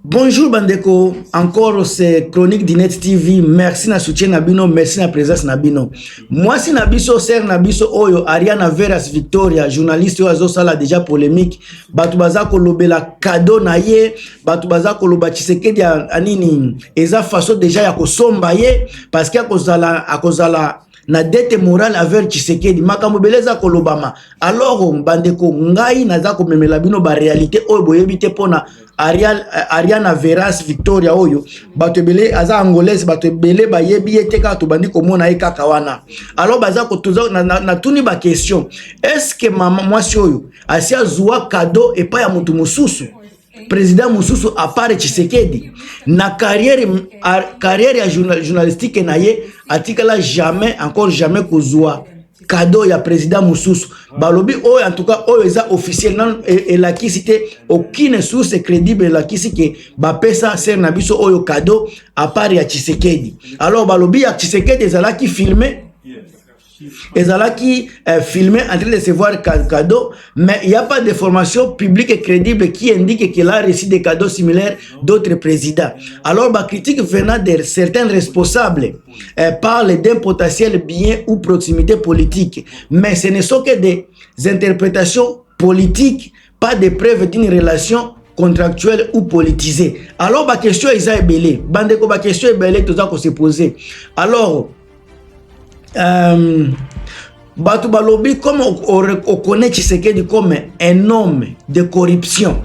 Bonjour Bandeko, encore c'est Chronique d'Inet TV. Merci na soutien Nabino, merci na présence Nabino. Moi si Nabiso ser Nabiso Oyo, Ariana Veras Victoria, journaliste Oyo Sala déjà polémique. Batubaza kolobela cadeau na ye, Batubaza koloba Tshisekedi anini. Eza façon déjà ya kosomba ye, parce que akozala na dette morale avec Tshisekedi. Makambo beleza kolobama. Alors Bandeko ngai naza komemela bino ba réalité oyo boyebite pona Ariana Veras Victoria Oyo batebele aza angolaise batebele ba yebi eteka to bandi komona ekaka wana. Alors baza ko tuza na tuni ba question, est-ce que maman mwasi oyo asia zuwa cadeau et pas ya mutu mususu président mususu à part Tshisekedi na carrière ya journalistique na ye atikala jamais encore jamais kozwa cadeau ya président mususu balobi oyo en tout cas oyo eza officiel non et la qui cité aucune source crédible la qui que ba pesa ser na biso oyo cadeau à part ya Tshisekedi. Alors balobi ya Tshisekedi ezala ki filmer qui filmé en train de recevoir cadeau, mais il n'y a pas de formation publique et crédible qui indique qu'il a reçu des cadeaux similaires d'autres présidents. Alors, la critique venant de certains responsables parle d'un potentiel bien ou proximité politique, mais ce ne sont que des interprétations politiques, pas des preuves d'une relation contractuelle ou politisée. Alors, la question est belée. La question est belée, tout ça qu'on se poser. Alors, Batu Balobi, comme on connaît Tshisekedi comme un homme de corruption,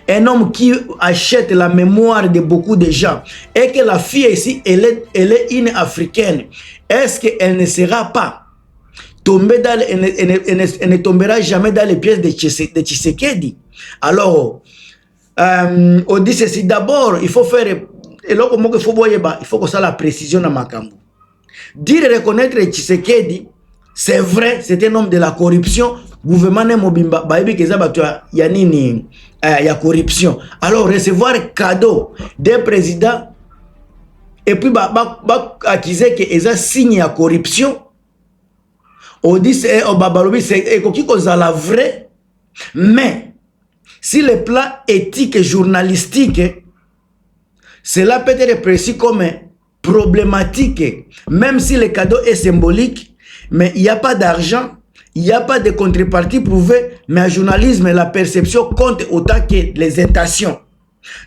un homme qui achète la mémoire de beaucoup de gens, et que la fille ici, elle est une africaine, est-ce qu'elle ne sera pas tombée dans, elle ne tombera jamais dans les pièces de Tshisekedi? Alors, on dit ceci, d'abord, il faut faire, il faut que ça la précision dans Makambu. Dire et reconnaître Tshisekedi, c'est vrai, c'est un homme de la corruption. Gouvernement ne mobimba, baïbi keza batua yanini ya corruption. Alors recevoir cadeau des présidents et puis accuser que eza signe ya corruption. On dit c'est balobi c'est qui cause la vrai, mais si le plan éthique et journalistique, cela peut être précis comme problématique, même si le cadeau est symbolique, mais il n'y a pas d'argent, il n'y a pas de contrepartie prouvée, mais en journalisme, la perception compte autant que les intentions.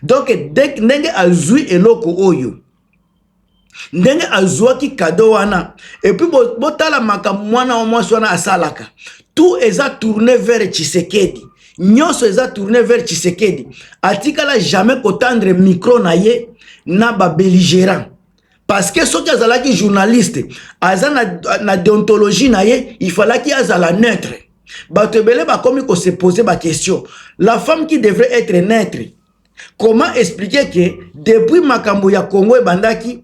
Donc, dès que vous avez eloko oyo, ndenge azwaki cadeau wana, et puis botala makamwana au moins swana asalaka, tout est tourné vers Tshisekedi. Nyonso est tourné vers Tshisekedi. Atikala jamais kotandre micro na ye na ba belligérant. Parce que ce qui est journaliste, na déontologie na ye, il fallait qu'il y ait la neutre. Batebele ba comme il se poser la question. La femme qui devrait être neutre, comment expliquer que depuis Makambo ya Congo et Bandaki,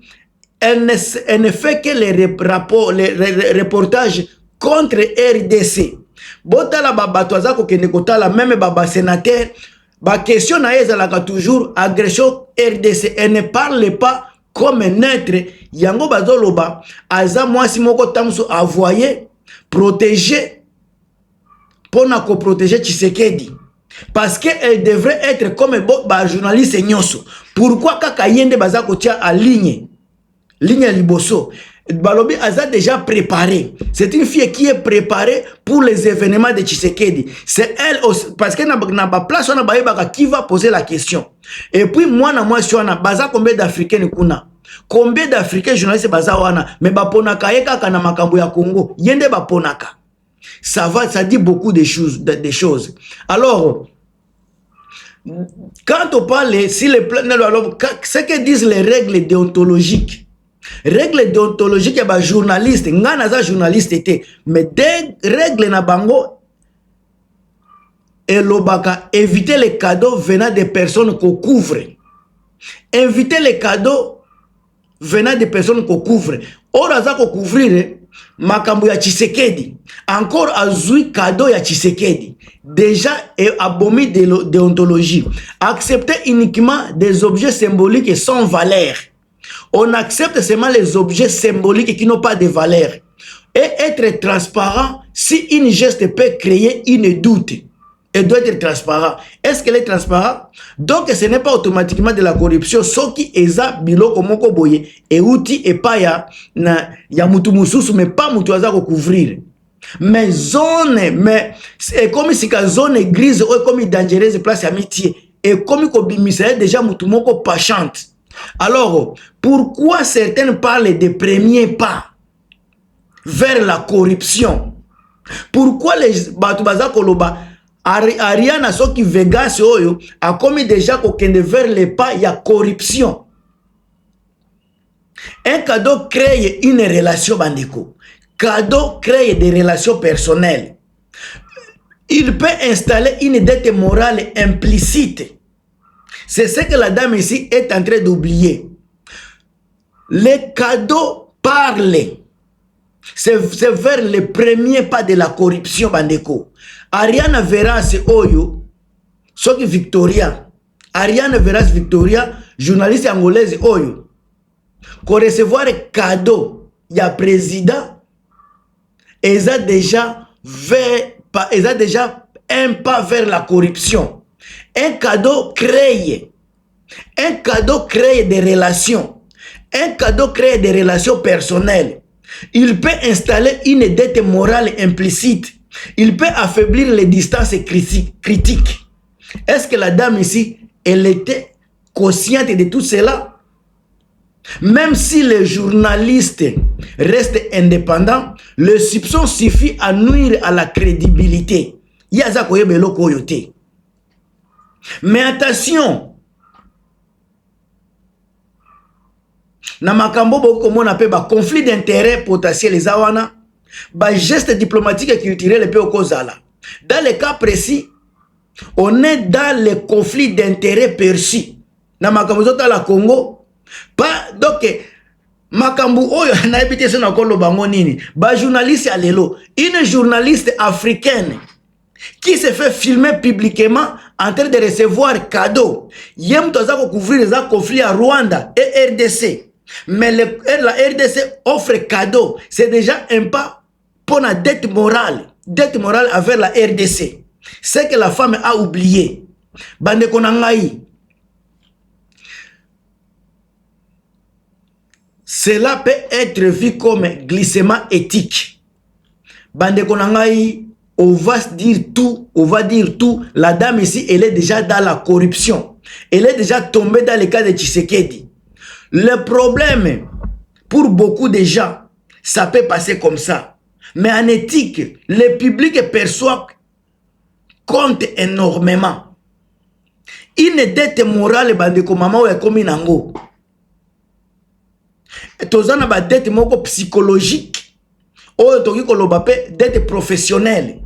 elle ne fait que les rapports, les reportages contre RDC. Botala babatoza ko kende kotala même baba sénateur, ba question na ye zalaka toujours agression RDC. Elle ne parle pas comme neutre, yango bazoloba aza mwasi moko tamso avoyer protéger pona ko protéger Tshisekedi parce que elle devrait être comme ba journaliste nyonso. Pourquoi kaka yende baza ko tia à ligne liboso balobi aza déjà préparé. C'est une fille qui est préparée pour les événements de Tshisekedi. C'est elle aussi, parce que na ba place on a qui va poser la question. Et puis moi si on a baza combien d'Africains kuna? Combien d'Africains journalistes baza wana? Mais ba ponaka ye kaka na makambo ya Congo. Yende ba ponaka. Ça dit beaucoup de choses. Alors, quand on parle, si les plans, ce que disent les règles déontologiques, règles déontologiques, il y a des journalistes, il y a des journalistes, mais des règles na bango, et l'obaka, éviter les cadeaux venant des personnes qu'on couvre. Éviter les cadeaux venant des personnes qu'on couvre. Or, aza ko couvrir, makambo ya Tshisekedi. Encore azui cadeau ya Tshisekedi. Déjà, est abomi de déontologie. Accepter uniquement des objets symboliques sans valeur. On accepte seulement les objets symboliques qui n'ont pas de valeur. Et être transparent si une geste peut créer une doute. Elle doit être transparent. Est-ce qu'elle est transparente? Donc, ce n'est pas automatiquement de la corruption. Ce qui est ça, biloko moko boye, et outil et pas ya mutu mususu, mais pas mutu aza ko couvrir. Mais zone, mais c'est comme si la zone grise ou comme dangereuse place amitié. Et comme il déjà mutu moko pas chante. Alors, pourquoi certains parlent des premiers pas vers la corruption? Pourquoi les Batubaza Koloba Ariana Soki Vegas Oyo a commis déjà qu'aucun vers les pas, il y a corruption. Un cadeau crée une relation bandeko. Cadeau crée des relations personnelles. Il peut installer une dette morale implicite. C'est ce que la dame ici est en train d'oublier. Les cadeaux parlent. C'est vers le premier pas de la corruption bandeko. Ariana Veras Oyo, Soki Victoria, Ariana Veras Victoria, journaliste angolaise Oyo, qu'on recevoir cadeau, il y a président, et ça déjà un pas vers la corruption. Un cadeau crée des relations, un cadeau crée des relations personnelles. Il peut installer une dette morale implicite. Il peut affaiblir les distances critiques. Est-ce que la dame ici, elle était consciente de tout cela? Même si les journalistes restent indépendants, le soupçon suffit à nuire à la crédibilité. Mais attention, na makambo boko mona pe ba conflit d'intérêt potentiel les awana. Bah, geste diplomatique et culturel peut kozala. Dans le cas précis, on est dans le conflit d'intérêts perçus. Dans makambo zota la Congo, pas donc makambo oyo na habité sur na kolo bango nini. Ba journaliste à lelo, une journaliste africaine qui se fait filmer publiquement en train de recevoir cadeau. Yem toza ko couvrir les conflits à Rwanda et RDC. Mais la RDC offre cadeau. C'est déjà un pas pour la dette morale envers la RDC. C'est que la femme a oublié. Bande konangai. Cela peut être vu comme glissement éthique. Bande konangai, on va dire tout. La dame ici, elle est déjà dans la corruption. Elle est déjà tombée dans le cas de Tshisekedi. Le problème, pour beaucoup de gens, ça peut passer comme ça. Mais en éthique, le public perçoit compte énormément. Une dette morale, bandeko mama ou comme nango. Tozana ba dette moko psychologique. Ou toki kolobape dette professionnelle.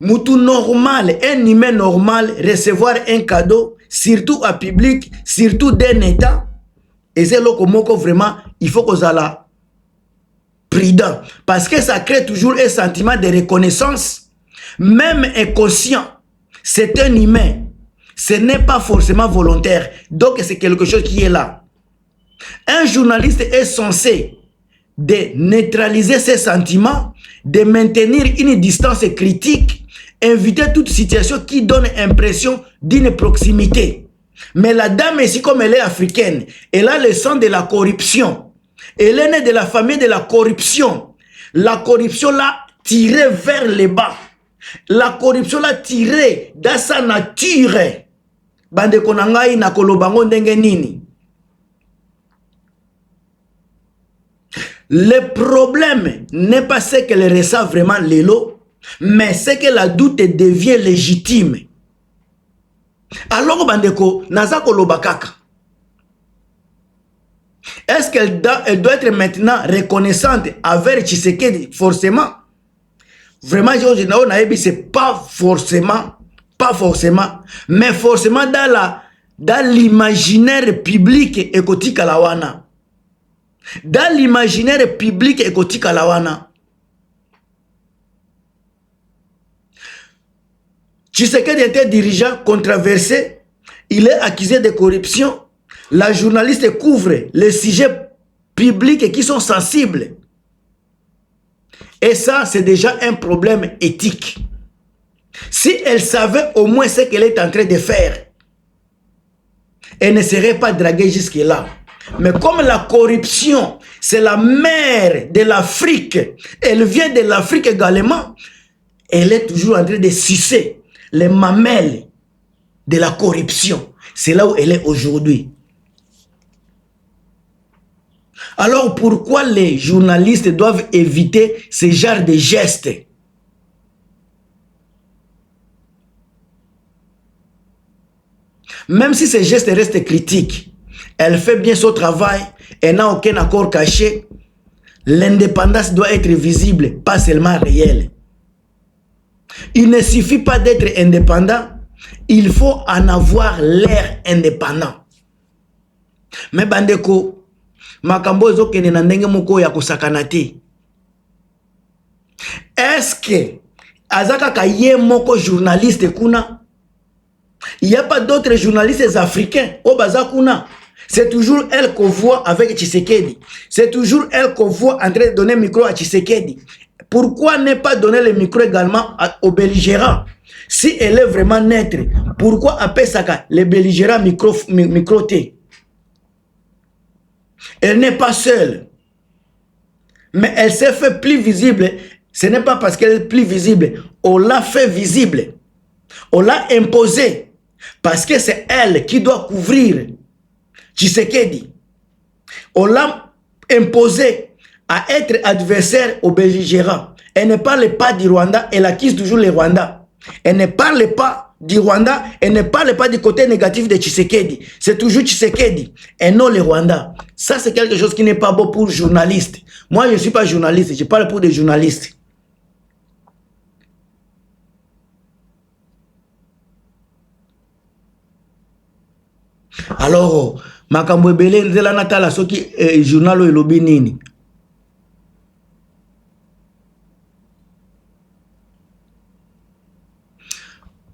Moutou normal, un humain normal, recevoir un cadeau, surtout à public, surtout d'un état. Et c'est là que vraiment, il faut qu'on soit là prudent. Parce que ça crée toujours un sentiment de reconnaissance. Même inconscient, c'est un humain. Ce n'est pas forcément volontaire. Donc c'est quelque chose qui est là. Un journaliste est censé de neutraliser ses sentiments, de maintenir une distance critique, éviter toute situation qui donne l'impression d'une proximité. Mais la dame ici, comme elle est africaine, elle a le sang de la corruption. Elle est née de la famille de la corruption. La corruption l'a tirée vers le bas. La corruption l'a tirée dans sa nature. Bande konangai na kolobango ndenge nini. Le problème n'est pas ce qu'elle ressent vraiment l'élo, mais c'est que la doute devient légitime. Alors, bandeko, naza koloba kaka. Est-ce qu'elle doit être maintenant reconnaissante envers Tshisekedi? Forcément. Vraiment, c'est pas forcément. Mais forcément dans l'imaginaire public et koti kalawana. Dans l'imaginaire public et koti kalawana. Tshisekedi était dirigeant controversé. Il est accusé de corruption. La journaliste couvre les sujets publics qui sont sensibles. Et ça, c'est déjà un problème éthique. Si elle savait au moins ce qu'elle est en train de faire, elle ne serait pas draguée jusque-là. Mais comme la corruption, c'est la mère de l'Afrique, elle vient de l'Afrique également, elle est toujours en train de sucer les mamelles de la corruption. C'est là où elle est aujourd'hui. Alors pourquoi les journalistes doivent éviter ce genre de gestes? Même si ces gestes restent critiques, elle fait bien son travail, elle n'a aucun accord caché. L'indépendance doit être visible, pas seulement réelle. Il ne suffit pas d'être indépendant, il faut en avoir l'air indépendant. Mais bandeko, makambo ezokende na ndenge moko ya kosakana te. Est-ce que azaka kaye moko journaliste kuna? Il n'y a pas d'autres journalistes africains au Bazakuna. C'est toujours elle qu'on voit avec Tshisekedi. C'est toujours elle qu'on voit en train de donner le micro à Tshisekedi. Pourquoi ne pas donner le micro également aux belligérants? Si elle est vraiment neutre, pourquoi appeler ça les belligérants microtés? Elle n'est pas seule. Mais elle s'est fait plus visible. Ce n'est pas parce qu'elle est plus visible. On l'a fait visible. On l'a imposé. Parce que c'est elle qui doit couvrir Tshisekedi. On l'a imposé à être adversaire aux belligérants. Elle ne parle pas du Rwanda, elle accuse toujours le Rwanda. Elle ne parle pas du Rwanda, elle ne parle pas du côté négatif de Tshisekedi. C'est toujours Tshisekedi et non le Rwanda. Ça, c'est quelque chose qui n'est pas bon pour les journalistes. Moi, je ne suis pas journaliste, je parle pour des journalistes. Alors, makambo ebele nzela natala soki journal o elobi nini.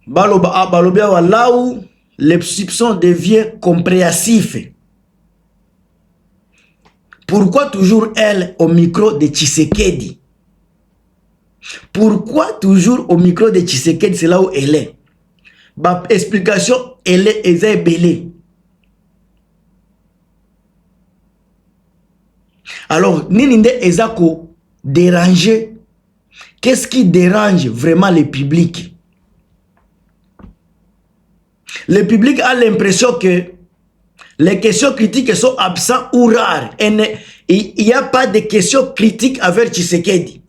Balobia là où les soupçons deviennent compréhensifs. Pourquoi toujours elle au micro de Tshisekedi? Pourquoi toujours au micro de Tshisekedi? C'est là où elle est. Bah, explication, elle est belée. Alors, Nininde Ezako déranger. Qu'est-ce qui dérange vraiment le public? Le public a l'impression que les questions critiques sont absentes ou rares. Il n'y a pas de questions critiques avec Tshisekedi.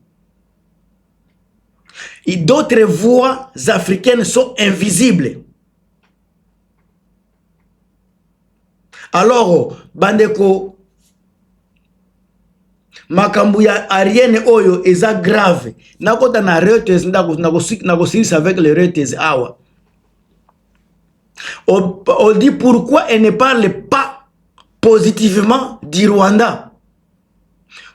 D'autres voix africaines sont invisibles. Alors, Bandeko, makambu ya Ariane Oyo eza grave. Nakota na Reuters nagosirisa avec les Reuters awa. On dit pourquoi elle ne parle pas positivement du Rwanda.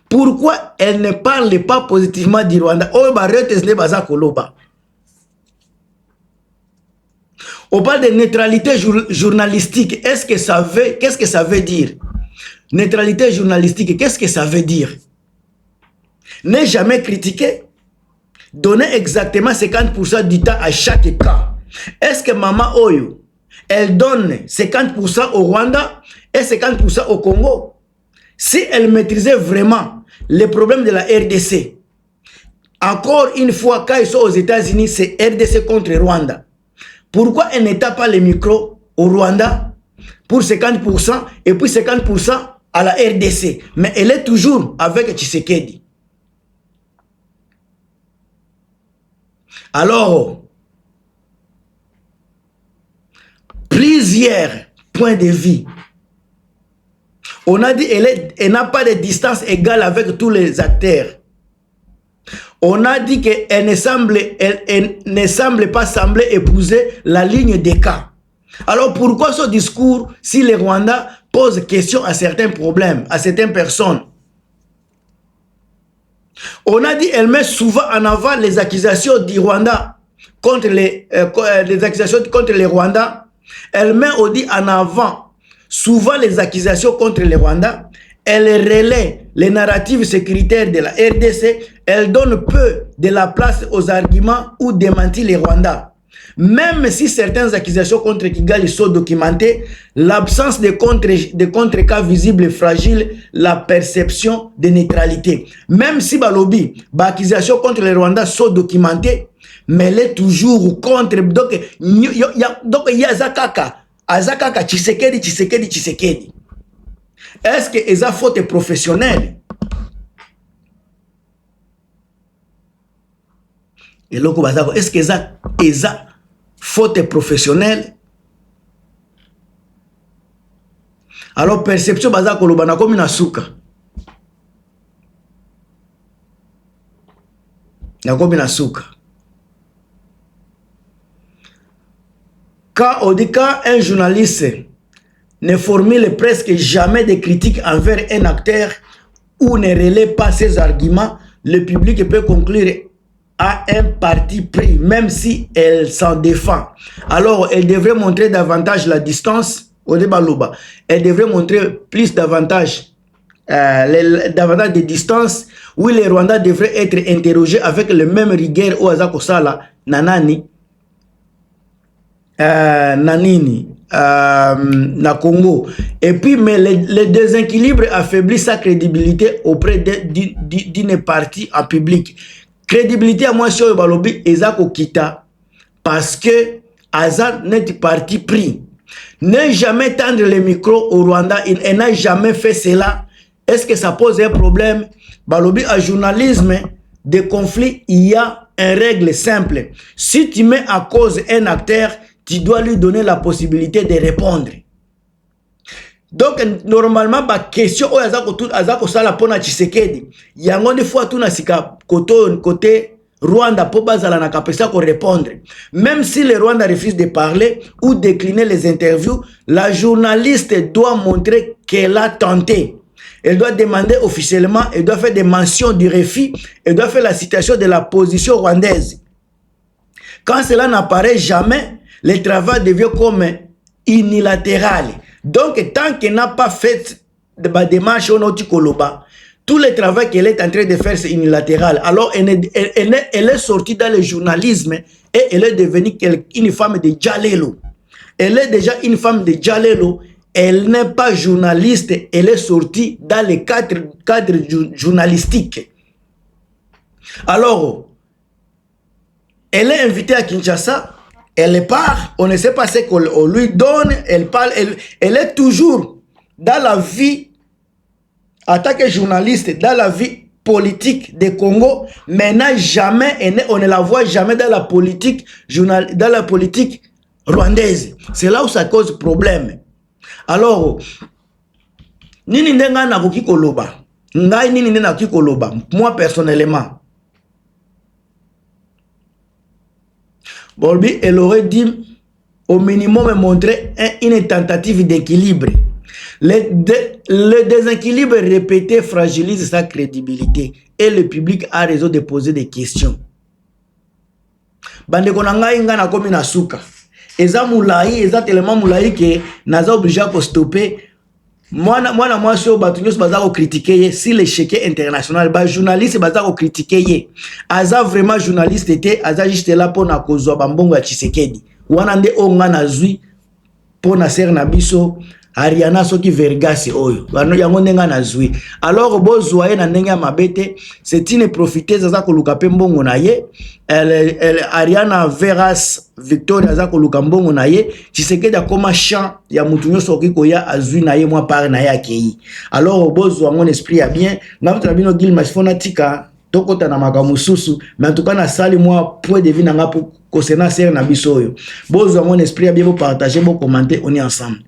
Pourquoi elle ne parle pas positivement du Rwanda? Oyo ba Reuters ne baza koloba. On parle de neutralité journalistique. Qu'est-ce que ça veut dire? Neutralité journalistique, qu'est-ce que ça veut dire? Ne jamais critiquer. Donner exactement 50% du temps à chaque cas. Est-ce que Maman Oyo, elle donne 50% au Rwanda et 50% au Congo? Si elle maîtrisait vraiment les problèmes de la RDC, encore une fois, quand ils sont aux États-Unis, c'est RDC contre Rwanda. Pourquoi elle ne tape pas les micros au Rwanda pour 50% et puis 50% à la RDC? Mais elle est toujours avec Tshisekedi. Alors, plusieurs points de vue. On a dit qu'elle n'a pas de distance égale avec tous les acteurs. On a dit qu'elle ne semble pas sembler épouser la ligne des cas. Alors pourquoi ce discours si le Rwanda pose question à certains problèmes, à certaines personnes? On a dit qu'elle met souvent en avant les accusations du Rwanda contre les accusations contre les Rwandais. Elle met aussi en avant souvent les accusations contre les Rwandais. elle relaie les narratives sécuritaires de la RDC, elle donne peu de la place aux arguments ou démentit les Rwandais. Même si certaines accusations contre Kigali sont documentées, l'absence de contre-cas visibles et fragiles la perception de neutralité. Même si balobi, accusations contre les Rwandais sont documentées, mais elle est toujours contre. Donc il y a Azakaka, Tshisekedi. Est-ce que eza faute professionnelle? Et loko bazako, est-ce que eza faute professionnelle? Alors perception bazako lobana komi na suka. Na komi na suka. Quand on dit qu'un journaliste ne formule presque jamais de critiques envers un acteur ou ne relaie pas ses arguments, le public peut conclure à un parti pris, même si elle s'en défend. Alors, elle devrait montrer davantage la distance au débat Loba. Elle devrait montrer plus davantage de distance, où les Rwandais devraient être interrogés avec le même rigueur au Azakosala, Nanani, Nanini, na Congo. Et puis, mais le déséquilibre affaiblit sa crédibilité auprès d'une partie en public. Crédibilité à moi sur le balobi ezako kita parce que Azan n'est parti pris. Ne jamais tendre le micro au Rwanda, il n'a jamais fait cela. Est-ce que ça pose un problème? Balobi à journalisme de conflit, il y a une règle simple. Si tu mets à cause un acteur, tu dois lui donner la possibilité de répondre. Donc normalement ba question o azako sala pona Tshisekedi yango des fois tout na sika côté Rwanda po bazala na kapesa ko répondre. Même si le Rwanda refuse de parler ou décliner les interviews, la journaliste doit montrer qu'elle a tenté. Elle doit demander officiellement, elle doit faire des mentions du refus, elle doit faire la citation de la position rwandaise. Quand cela n'apparaît jamais, le travail devient comme unilatéral. Donc, tant qu'elle n'a pas fait de démarche au Notikoloba, tout le travail qu'elle est en train de faire, c'est unilatéral. Alors, elle est sortie dans le journalisme et elle est devenue une femme de Djalelo. Elle est déjà une femme de Djalelo. Elle n'est pas journaliste. Elle est sortie dans le cadre journalistique. Alors, elle est invitée à Kinshasa. Elle part, on ne sait pas ce qu'on lui donne, elle parle, elle est toujours dans la vie, en tant que journaliste, dans la vie politique de Congo, mais n'a jamais, on ne la voit jamais dans la politique, rwandaise. C'est là où ça cause problème. Alors, nini ndenga na koki koloba, ngai nini ndenga na koki koloba, moi personnellement, Bolbi, elle aurait dit au minimum montrer une tentative d'équilibre. Le déséquilibre répété fragilise sa crédibilité et le public a raison de poser des questions. Bande konanga inga na komi na suka. Eza moulaï, eza tellement moulaï que naza obligé à stopper. Moi sur Batunyos bazako critiquer si l'échec international, ba journaliste bazako critiquer. Aza vraiment journaliste était, aza juste là pour na kozwa bambongo ya Tshisekedi. Wana nde onga na zui pour na ser na biso Ariana soki vergasi oyo. Bano yango ndenga na zui. Alors bozwa na ndenga mabete, c'est une profiteuse aza koluka pe mbongo na ye. Ariana Veras Victoria aza koluka mbongo na ye. Tshisekedi akoma champ ya mutu nyonso okiko ya azui na ye mwa par na ye akei. Alors bozwa mon esprit ya bien. Na mtu bino Gil Masifona tika tokota na makamususu, mais en tout cas na sali moi point de vue na nga pour concernant ser na biso oyo. Bozwa mon esprit ya bien, vous partager, vous commenter, on est ensemble.